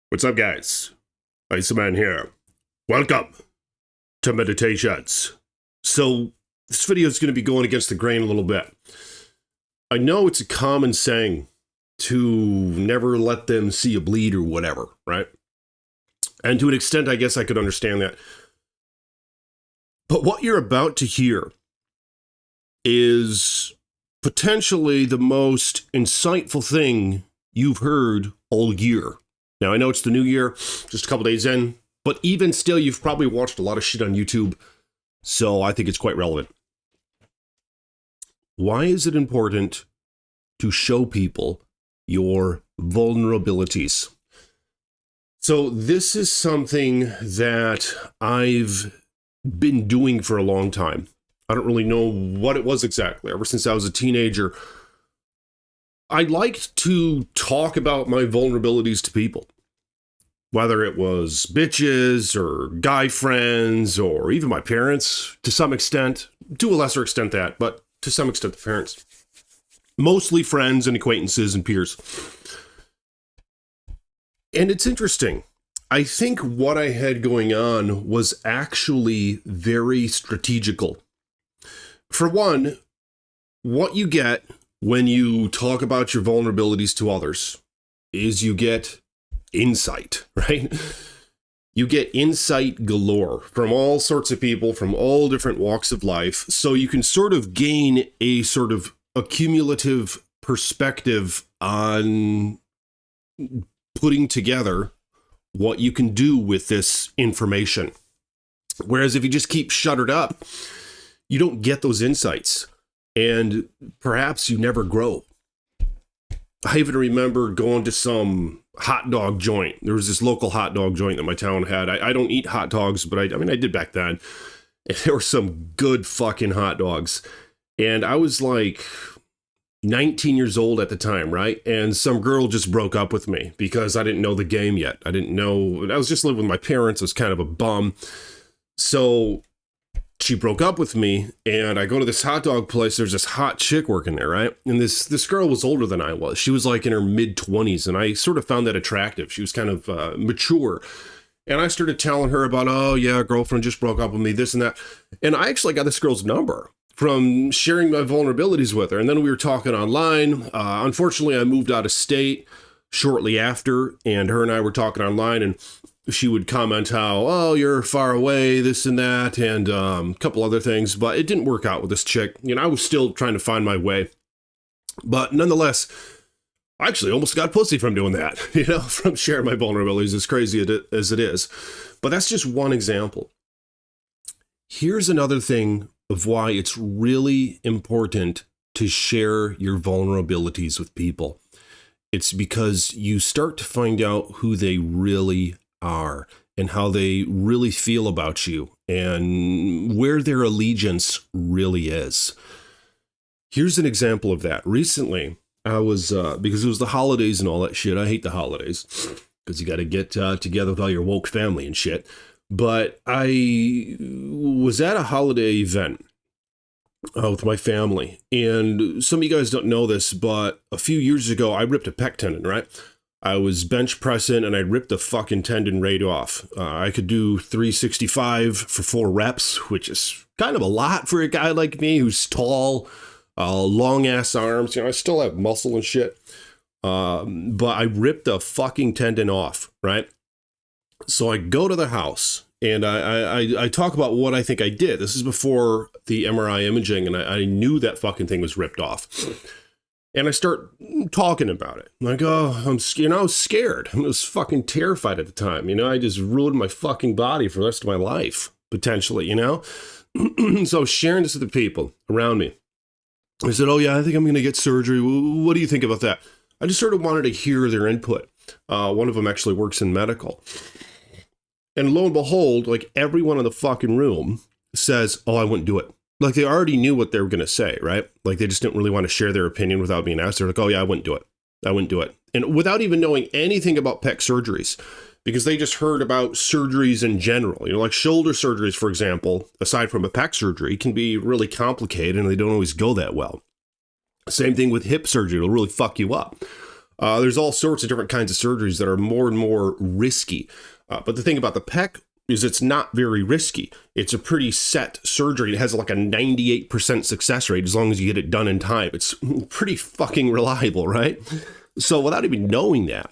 What's up, guys? Iceman here. Welcome to Meditations. So, this video is going to be going against the grain a little bit. I know it's a common saying to never let them see you bleed or whatever, right? And to an extent, I guess I could understand that. But what you're about to hear is potentially the most insightful thing you've heard all year. Now, I know it's the new year, just a couple days in, but even still, you've probably watched a lot of shit on YouTube, so I think it's quite relevant. Why is it important to show people your vulnerabilities? So this is something that I've been doing for a long time. I don't really know what it was exactly. Ever since I was a teenager, I liked to talk about my vulnerabilities to people, whether it was bitches or guy friends or even my parents to some extent, to a lesser extent that, but to some extent the parents, mostly friends and acquaintances and peers. And it's interesting. I think what I had going on was actually very strategical. For one, what you get when you talk about your vulnerabilities to others is you get insight, right? You get insight galore from all sorts of people from all different walks of life. So you can sort of gain a sort of accumulative perspective on putting together what you can do with this information. Whereas if you just keep shuttered up, you don't get those insights. And perhaps you never grow. I even remember going to some hot dog joint. There was this local hot dog joint that my town had. I don't eat hot dogs, but I mean, I did back then. And there were some good fucking hot dogs. And I was like 19 years old at the time, right? And some girl just broke up with me because I didn't know the game yet. I didn't know. I was just living with my parents. I was kind of a bum. So she broke up with me, and I go to this hot dog place. There's this hot chick working there, right? And this girl was older than I was. She was like in her mid-20s, and I sort of found that attractive. She was kind of mature. And I started telling her about, oh, yeah, girlfriend just broke up with me, this and that. And I actually got this girl's number from sharing my vulnerabilities with her. And then we were talking online. Unfortunately, I moved out of state shortly after, and her and I were talking online, and she would comment how, oh, you're far away, this and that, and a couple other things, but it didn't work out with this chick. You know, I was still trying to find my way. But nonetheless, I actually almost got pussy from doing that, you know, from sharing my vulnerabilities, as crazy as it is. But that's just one example. Here's another thing of why it's really important to share your vulnerabilities with people. It's because you start to find out who they really are and how they really feel about you and where their allegiance really is. Here's an example of that. Recently, I was, because it was the holidays and all that shit. I hate the holidays because you got to get together with all your woke family and shit. But I was at a holiday event with my family. And some of you guys don't know this, but a few years ago, I ripped a pec tendon, right? I was bench pressing and I ripped the fucking tendon right off. I could do 365 for 4 reps, which is kind of a lot for a guy like me who's tall, long ass arms. You know, I still have muscle and shit. But I ripped the fucking tendon off, right? So I go to the house and I talk about what I think I did. This is before the MRI imaging, and I knew that fucking thing was ripped off. And I start talking about it. Like, oh, I was scared. I was fucking terrified at the time. You know, I just ruined my fucking body for the rest of my life, potentially, you know? So sharing this with the people around me. I said, oh, yeah, I think I'm going to get surgery. What do you think about that? I just sort of wanted to hear their input. One of them actually works in medical. And lo and behold, like everyone in the fucking room says, oh, I wouldn't do it. Like they already knew what they were going to say, right? Like they just didn't really want to share their opinion without being asked. They're like, oh yeah, I wouldn't do it. I wouldn't do it. And without even knowing anything about pec surgeries, because they just heard about surgeries in general. You know, like shoulder surgeries, for example, aside from a pec surgery, can be really complicated and they don't always go that well. Same thing with hip surgery. It'll really fuck you up. There's all sorts of different kinds of surgeries that are more and more risky. But the thing about the pec is it's not very risky. It's a pretty set surgery. It has like a 98% success rate as long as you get it done in time. It's pretty fucking reliable, right? So without even knowing that,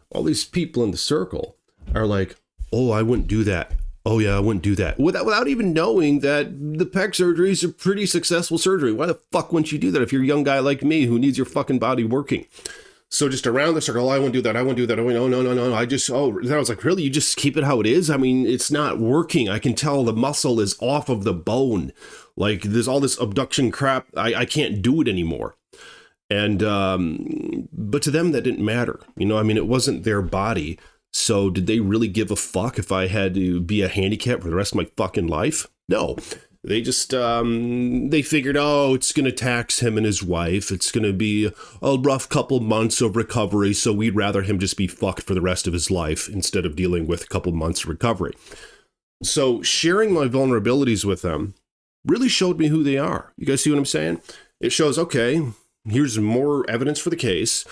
all these people in the circle are like, oh, I wouldn't do that. Oh yeah, I wouldn't do that. Without even knowing that the pec surgery is a pretty successful surgery. Why the fuck wouldn't you do that if you're a young guy like me who needs your fucking body working? So just around the circle, oh, I wouldn't do that. I wouldn't do that. Oh, no. Then I was like, really? You just keep it how it is? I mean, it's not working. I can tell the muscle is off of the bone. Like there's all this abduction crap. I can't do it anymore. And, but to them, that didn't matter. You know, I mean, it wasn't their body. So did they really give a fuck if I had to be a handicap for the rest of my fucking life? No. They just, they figured, oh, it's going to tax him and his wife. It's going to be a rough couple months of recovery. So we'd rather him just be fucked for the rest of his life instead of dealing with a couple months of recovery. So sharing my vulnerabilities with them really showed me who they are. You guys see what I'm saying? It shows, okay, here's more evidence for the case.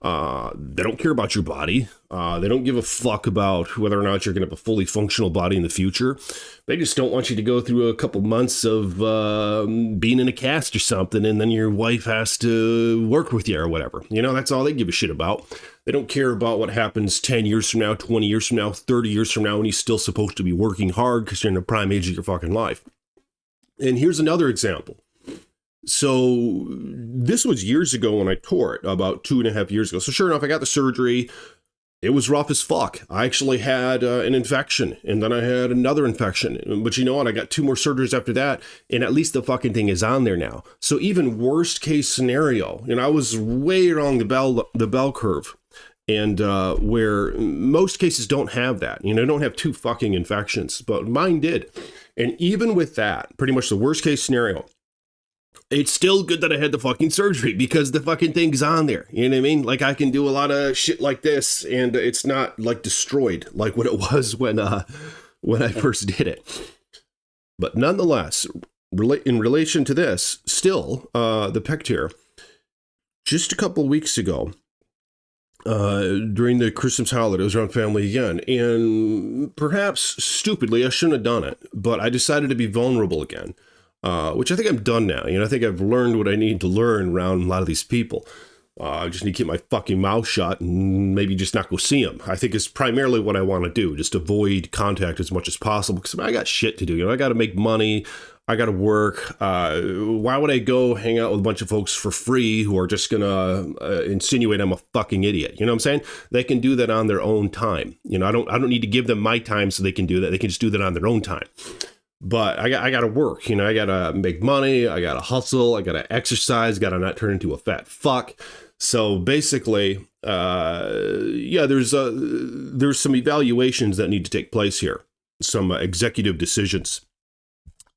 They don't care about your body. They don't give a fuck about whether or not you're going to have a fully functional body in the future. They just don't want you to go through a couple months of being in a cast or something, and then your wife has to work with you or whatever. You know, that's all they give a shit about. They don't care about what happens 10 years from now, 20 years from now, 30 years from now, when you're still supposed to be working hard because you're in the prime age of your fucking life. And here's another example. So this was years ago when I tore it, about 2.5 years ago. So sure enough, I got the surgery. It was rough as fuck. I actually had an infection, and then I had another infection. But you know what? I got 2 more surgeries after that, and at least the fucking thing is on there now. So even worst case scenario, and I was way along the bell curve, and where most cases don't have that. You know, don't have 2 fucking infections, but mine did. And even with that, pretty much the worst case scenario, it's still good that I had the fucking surgery because the fucking thing's on there. You know what I mean? Like I can do a lot of shit like this and it's not like destroyed like what it was when I first did it. But nonetheless, in relation to this, still, the pec tear, just a couple of weeks ago, during the Christmas holidays around family again, and perhaps stupidly, I shouldn't have done it, but I decided to be vulnerable again. Which I think I'm done now. You know, I think I've learned what I need to learn around a lot of these people. I just need to keep my fucking mouth shut and maybe just not go see them. I think it's primarily what I want to do, just avoid contact as much as possible because I got shit to do. You know, I got to make money. I got to work. Why would I go hang out with a bunch of folks for free who are just going to insinuate I'm a fucking idiot? You know what I'm saying? They can do that on their own time. You know, I don't need to give them my time so they can do that. They can just do that on their own time. But I got to work, you know, I got to make money, I got to hustle, I got to exercise, got to not turn into a fat fuck. So basically, there's some evaluations that need to take place here, some executive decisions.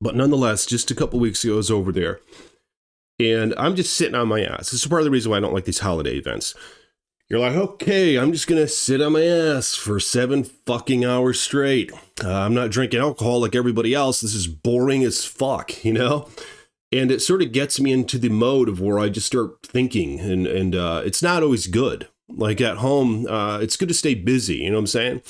But nonetheless, just a couple weeks ago, I was over there and I'm just sitting on my ass. This is part of the reason why I don't like these holiday events. You're like, okay, I'm just going to sit on my ass for 7 fucking hours straight. I'm not drinking alcohol like everybody else. This is boring as fuck, you know? And it sort of gets me into the mode of where I just start thinking and it's not always good. Like at home, it's good to stay busy, you know what I'm saying?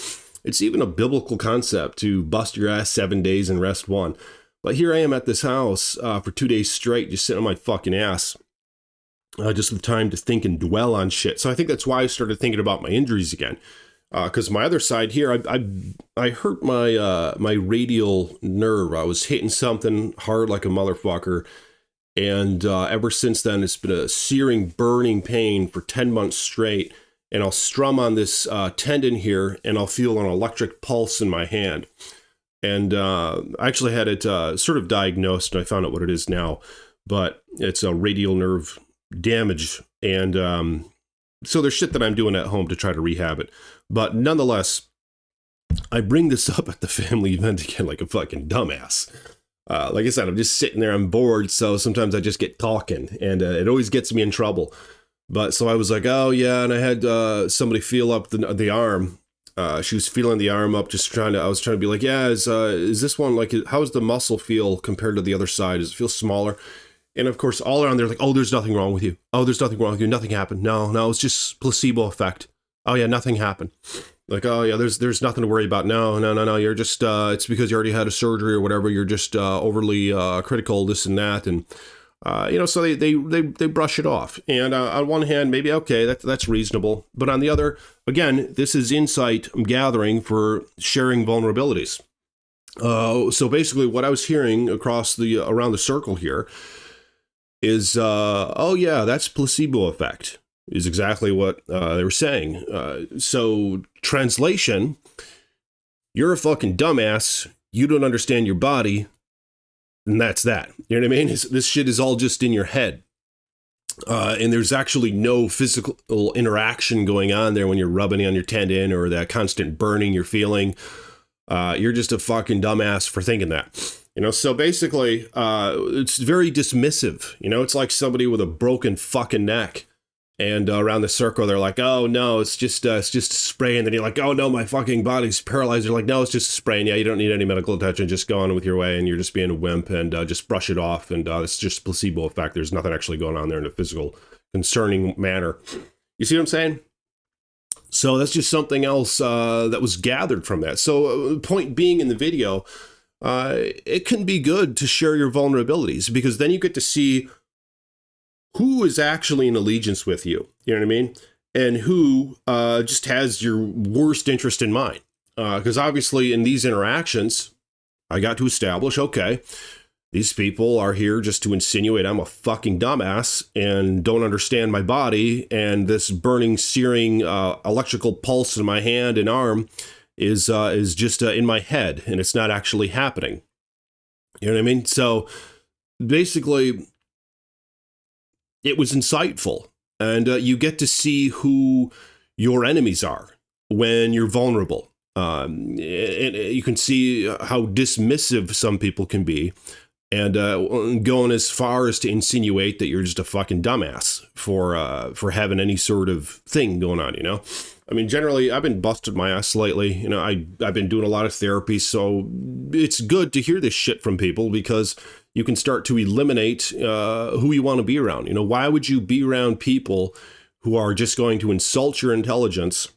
It's even a biblical concept to bust your ass 7 days and rest 1. But here I am at this house for 2 days straight, just sitting on my fucking ass. Just with time to think and dwell on shit. So I think that's why I started thinking about my injuries again. Because my other side here, I hurt my radial nerve. I was hitting something hard like a motherfucker. And ever since then, it's been a searing, burning pain for 10 months straight. And I'll strum on this tendon here, and I'll feel an electric pulse in my hand. And I actually had it sort of diagnosed, and I found out what it is now. But it's a radial nerve damage, and so there's shit that I'm doing at home to try to rehab it. But nonetheless, I bring this up at the family event again like a fucking dumbass. Like I said, I'm just sitting there, I'm bored, so sometimes I just get talking, and it always gets me in trouble. But so I was like, oh yeah, and I had somebody feel up the arm. She was feeling the arm up, I was trying to be like, yeah, is this one, like, how does the muscle feel compared to the other side? Does it feel smaller? And of course, all around they're like, oh, there's nothing wrong with you. Oh, there's nothing wrong with you. Nothing happened. No, it's just placebo effect. Oh yeah, nothing happened. Like, oh yeah, there's nothing to worry about. No. You're just it's because you already had a surgery or whatever. You're just overly critical, this and that, and so they brush it off. And on one hand, maybe okay, that's reasonable, but on the other, again, this is insight I'm gathering for sharing vulnerabilities. So basically, what I was hearing around the circle here is, oh yeah, that's placebo effect, is exactly what they were saying. So translation, you're a fucking dumbass. You don't understand your body. And that's that. You know what I mean? This shit is all just in your head. And there's actually no physical interaction going on there when you're rubbing on your tendon or that constant burning you're feeling. You're just a fucking dumbass for thinking that. So basically, it's very dismissive. It's like somebody with a broken fucking neck. And around the circle, they're like, oh, no, it's just a sprain. And then you're like, oh, no, my fucking body's paralyzed. They're like, no, it's just a sprain. Yeah, you don't need any medical attention. Just go on with your way. And you're just being a wimp and just brush it off. And it's just placebo effect. There's nothing actually going on there in a physical, concerning manner. You see what I'm saying? So that's just something else that was gathered from that. So point being in the video, it can be good to share your vulnerabilities because then you get to see who is actually in allegiance with you, you know what I mean? And who just has your worst interest in mind. Because obviously in these interactions, I got to establish, okay, these people are here just to insinuate I'm a fucking dumbass and don't understand my body. And this burning, searing electrical pulse in my hand and arm is just in my head and it's not actually happening. You know what I mean? So basically, it was insightful, and you get to see who your enemies are when you're vulnerable. And you can see how dismissive some people can be, and going as far as to insinuate that you're just a fucking dumbass for having any sort of thing going on. I mean, generally, I've been busted my ass lately. I've been doing a lot of therapy, so it's good to hear this shit from people because you can start to eliminate who you want to be around. Why would you be around people who are just going to insult your intelligence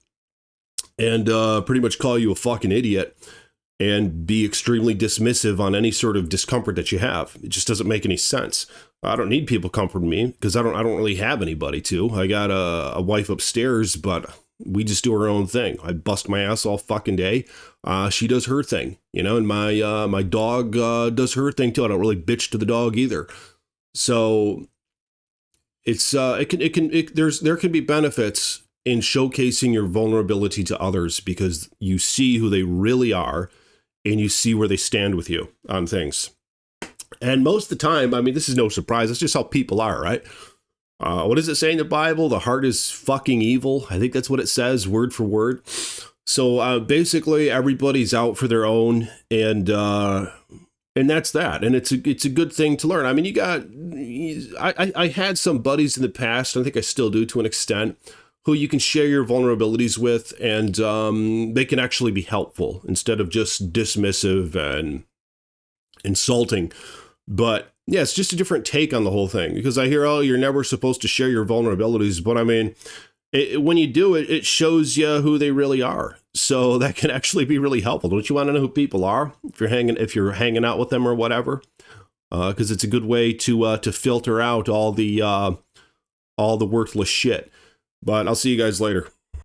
and pretty much call you a fucking idiot and be extremely dismissive on any sort of discomfort that you have? It just doesn't make any sense. I don't need people comforting me because I don't really have anybody to. I got a wife upstairs, but we just do our own thing. I bust my ass all fucking day. She does her thing, and my dog does her thing too. I don't really bitch to the dog either. So it's there can be benefits in showcasing your vulnerability to others because you see who they really are and you see where they stand with you on things. And most of the time, I mean, this is no surprise. It's just how people are, right? What does it say in the Bible? The heart is fucking evil. I think that's what it says, word for word. So basically, everybody's out for their own, and that's that. And it's a good thing to learn. I mean, I had some buddies in the past, I think I still do to an extent, who you can share your vulnerabilities with, and they can actually be helpful instead of just dismissive and insulting. But yeah, it's just a different take on the whole thing because I hear, oh, you're never supposed to share your vulnerabilities. But I mean, when you do it, it shows you who they really are. So that can actually be really helpful. Don't you want to know who people are if you're hanging out with them or whatever? Because it's a good way to filter out all the worthless shit. But I'll see you guys later.